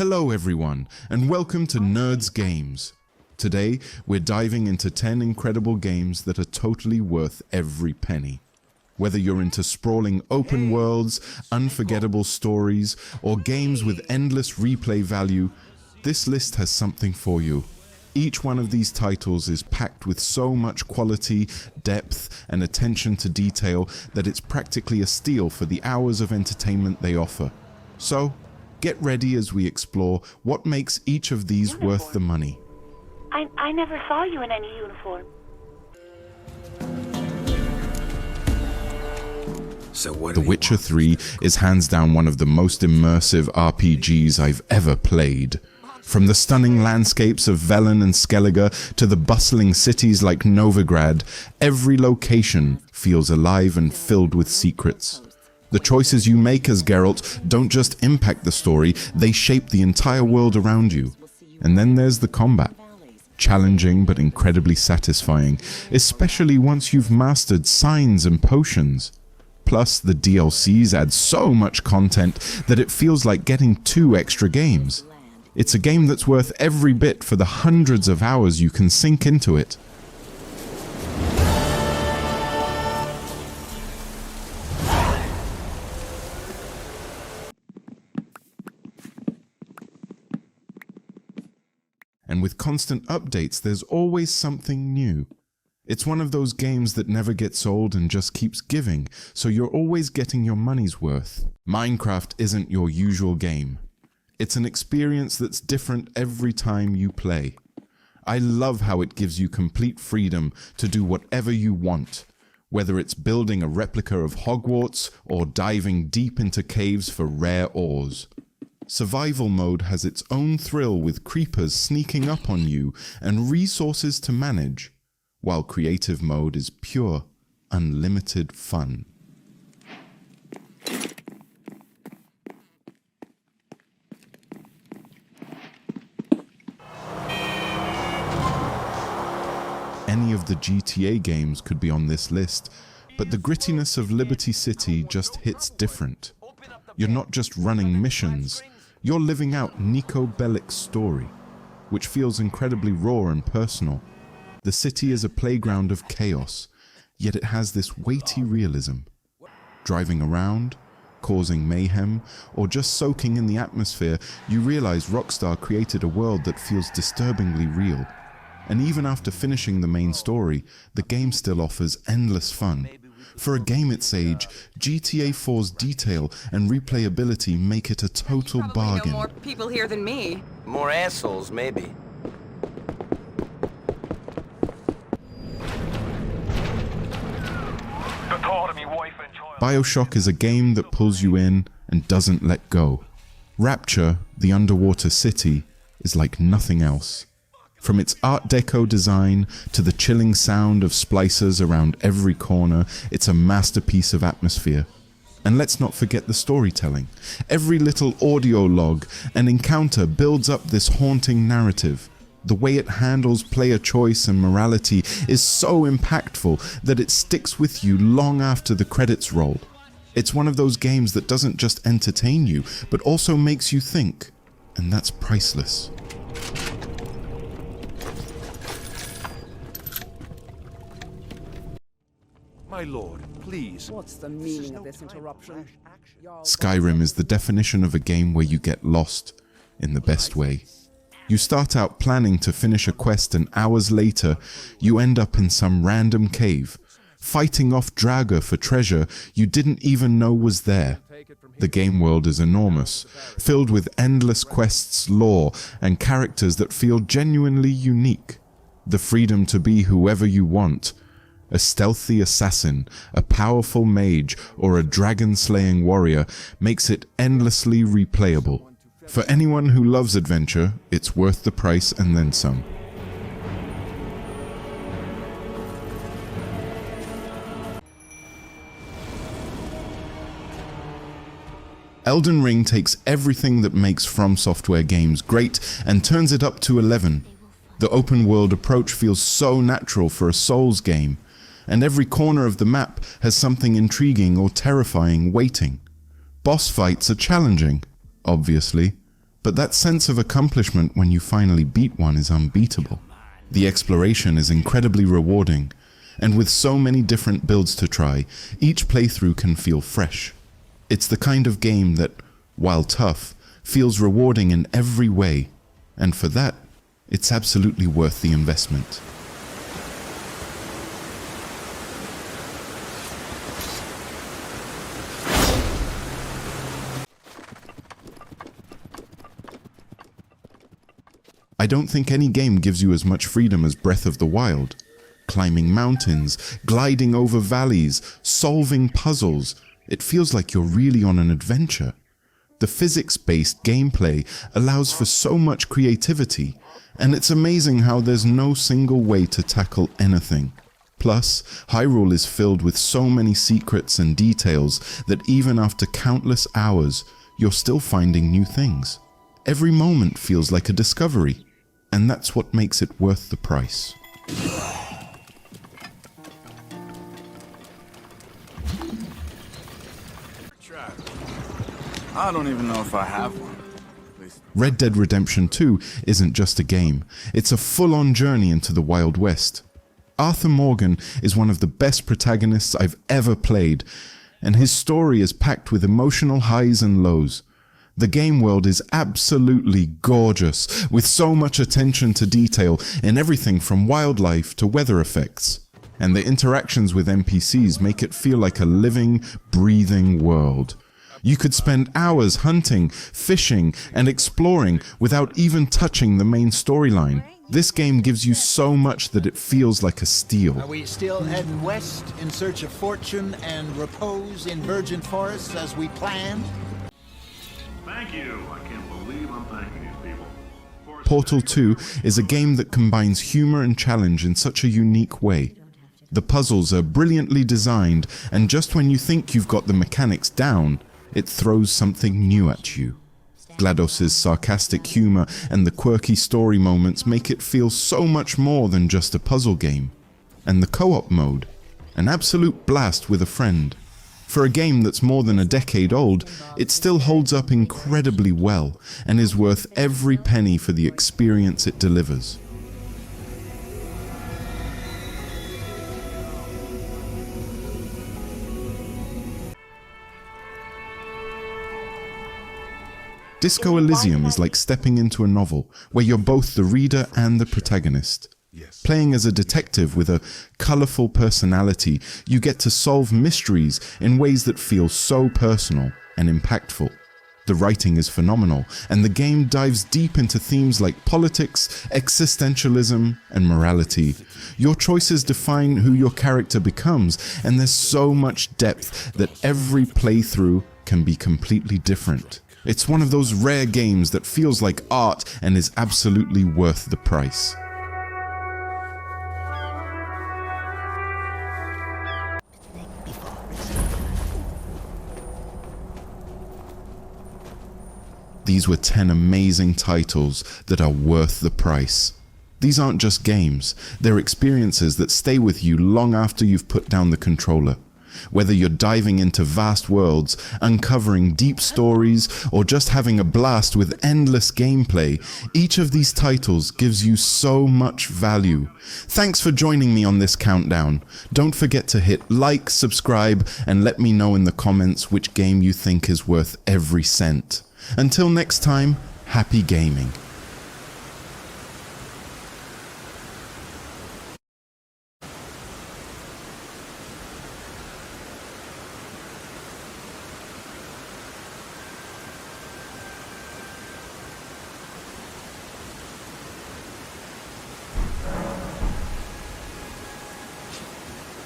Hello everyone, and welcome to Nerds Games. Today, we're diving into 10 incredible games that are totally worth every penny. Whether you're into sprawling open worlds, unforgettable stories, or games with endless replay value, this list has something for you. Each one of these titles is packed with so much quality, depth, and attention to detail that it's practically a steal for the hours of entertainment they offer. So, get ready as we explore what makes each of these worth the money. I never saw you in any uniform. The Witcher 3 is hands down one of the most immersive RPGs I've ever played. From the stunning landscapes of Velen and Skellige to the bustling cities like Novigrad, every location feels alive and filled with secrets. The choices you make as Geralt don't just impact the story, they shape the entire world around you. And then there's the combat. Challenging but incredibly satisfying, especially once you've mastered signs and potions. Plus, the DLCs add so much content that it feels like getting 2 extra games. It's a game that's worth every bit for the hundreds of hours you can sink into it. And with constant updates, there's always something new. It's one of those games that never gets old and just keeps giving, so you're always getting your money's worth. Minecraft isn't your usual game. It's an experience that's different every time you play. I love how it gives you complete freedom to do whatever you want, whether it's building a replica of Hogwarts or diving deep into caves for rare ores. Survival mode has its own thrill with creepers sneaking up on you and resources to manage, while creative mode is pure, unlimited fun. Any of the GTA games could be on this list, but the grittiness of Liberty City just hits different. You're not just running missions, you're living out Nico Bellic's story, which feels incredibly raw and personal. The city is a playground of chaos, yet it has this weighty realism. Driving around, causing mayhem, or just soaking in the atmosphere, you realize Rockstar created a world that feels disturbingly real. And even after finishing the main story, the game still offers endless fun. For a game its age, GTA 4's detail and replayability make it a total bargain. Know more people here than me. More assholes, maybe. BioShock is a game that pulls you in and doesn't let go. Rapture, the underwater city, is like nothing else. From its Art Deco design to the chilling sound of splicers around every corner, it's a masterpiece of atmosphere. And let's not forget the storytelling. Every little audio log and encounter builds up this haunting narrative. The way it handles player choice and morality is so impactful that it sticks with you long after the credits roll. It's one of those games that doesn't just entertain you, but also makes you think. And that's priceless. My lord, please. What's the meaning of this interruption? Skyrim is the definition of a game where you get lost, in the best way. You start out planning to finish a quest and hours later, you end up in some random cave, fighting off Draugr for treasure you didn't even know was there. The game world is enormous, filled with endless quests, lore, and characters that feel genuinely unique. The freedom to be whoever you want, a stealthy assassin, a powerful mage, or a dragon-slaying warrior, makes it endlessly replayable. For anyone who loves adventure, it's worth the price and then some. Elden Ring takes everything that makes From Software games great and turns it up to 11. The open-world approach feels so natural for a Souls game, and every corner of the map has something intriguing or terrifying waiting. Boss fights are challenging, obviously, But that sense of accomplishment when you finally beat one is unbeatable. The exploration is incredibly rewarding, and with so many different builds to try, each playthrough can feel fresh. It's the kind of game that, while tough, feels rewarding in every way, and for that, it's absolutely worth the investment. I don't think any game gives you as much freedom as Breath of the Wild. Climbing mountains, gliding over valleys, solving puzzles, it feels like you're really on an adventure. The physics-based gameplay allows for so much creativity, and it's amazing how there's no single way to tackle anything. Plus, Hyrule is filled with so many secrets and details that even after countless hours, you're still finding new things. Every moment feels like a discovery, and that's what makes it worth the price. I don't even know if I have one. Red Dead Redemption 2 isn't just a game, it's a full-on journey into the Wild West. Arthur Morgan is one of the best protagonists I've ever played, and his story is packed with emotional highs and lows. The game world is absolutely gorgeous, with so much attention to detail in everything from wildlife to weather effects. And the interactions with NPCs make it feel like a living, breathing world. You could spend hours hunting, fishing, and exploring without even touching the main storyline. This game gives you so much that it feels like a steal. Are we still heading west in search of fortune and repose in virgin forests as we planned? Thank you. I can't believe I'm thanking these people. Portal 2 is a game that combines humor and challenge in such a unique way. The puzzles are brilliantly designed, and just when you think you've got the mechanics down, it throws something new at you. GLaDOS' sarcastic humor and the quirky story moments make it feel so much more than just a puzzle game. And the co-op mode, an absolute blast with a friend. For a game that's more than a decade old, it still holds up incredibly well and is worth every penny for the experience it delivers. Disco Elysium is like stepping into a novel where you're both the reader and the protagonist. Playing as a detective with a colorful personality, you get to solve mysteries in ways that feel so personal and impactful. The writing is phenomenal, and the game dives deep into themes like politics, existentialism, and morality. Your choices define who your character becomes, and there's so much depth that every playthrough can be completely different. It's one of those rare games that feels like art and is absolutely worth the price. These were 10 amazing titles that are worth the price. These aren't just games, they're experiences that stay with you long after you've put down the controller. Whether you're diving into vast worlds, uncovering deep stories, or just having a blast with endless gameplay, each of these titles gives you so much value. Thanks for joining me on this countdown. Don't forget to hit like, subscribe, and let me know in the comments which game you think is worth every cent. Until next time, happy gaming.